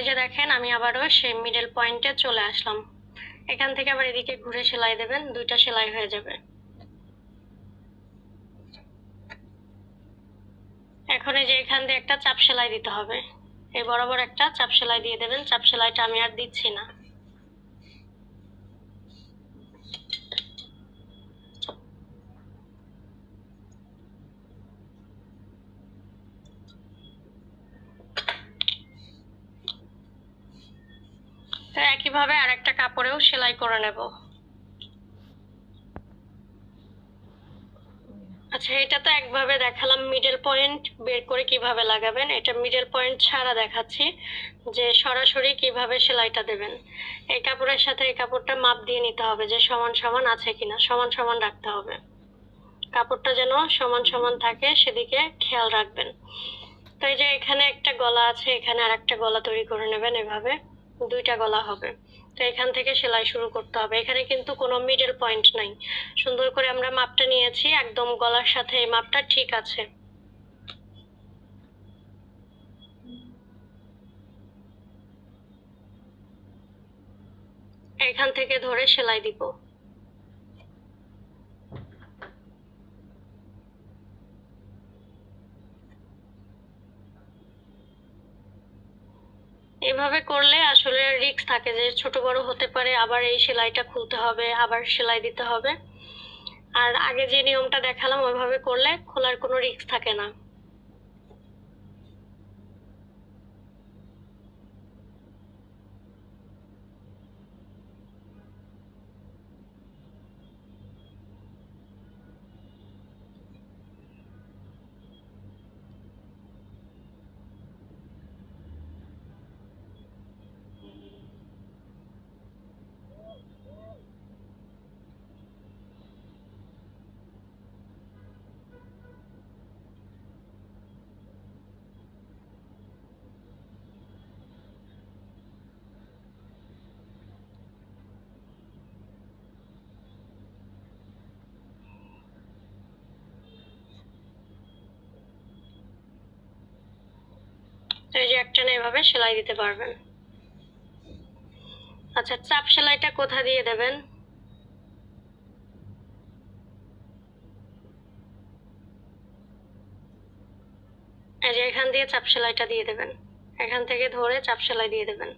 এই যে দেখেন আমি আবারও সেই মিডল পয়েন্টে চলে আসলাম। এখান থেকে আবার এদিকে ঘুরে সেলাই দেবেন, দুইটা সেলাই হয়ে যাবে। এখন এই যে এখান দিয়ে একটা চাপ সেলাই দিতে হবে, এই বরাবর একটা চাপ সেলাই দিয়ে দেবেন। চাপ সেলাইটা আমি আর দিচ্ছি না। তো একইভাবে আরেকটা কাপড়েও সেলাই করে নেব। আচ্ছা, এটা তো একভাবে দেখালাম মিডল পয়েন্ট বের করে কিভাবে লাগাবেন। এটা মিডল পয়েন্ট ছাড়া দেখাচ্ছি যে সরাসরি কিভাবে সেলাইটা দেবেন। এই কাপড়ের সাথে এই কাপড়টা মাপ দিয়ে নিতে হবে যে সমান সমান আছে কিনা, সমান সমান রাখতে হবে। কাপড়টা যেন সমান সমান থাকে সেদিকে খেয়াল রাখবেন। তো এই যে এখানে একটা গলা আছে, এখানে আর একটা গলা তৈরি করে নেবেন। এভাবে দুইটা গলা হবে। তো এখান থেকে সেলাই শুরু করতে হবে। এখানে কিন্তু কোনো মিডল পয়েন্ট নাই। সুন্দর করে আমরা মাপটা নিয়েছি, একদম গলার সাথে এই মাপটা ঠিক আছে। এখান থেকে ধরে সেলাই দিব। এভাবে করলে আসলে রিস্ক থাকে যে ছোট বড় হতে পারে, আবার এই সেলাইটা খুলতে হবে, আবার সেলাই দিতে হবে। আর আগে যে নিয়মটা দেখালাম ওইভাবে করলে খোলার কোনো রিস্ক থাকে না। তো এই যে একটানা এভাবে সেলাই দিতে পারবেন। আচ্ছা, চাপ সেলাইটা কোথা দিয়ে দেবেন? এই যে এখান দিয়ে চাপ সেলাইটা দিয়ে দেবেন, এখান থেকে ধরে চাপ সেলাই দিয়ে দেবেন।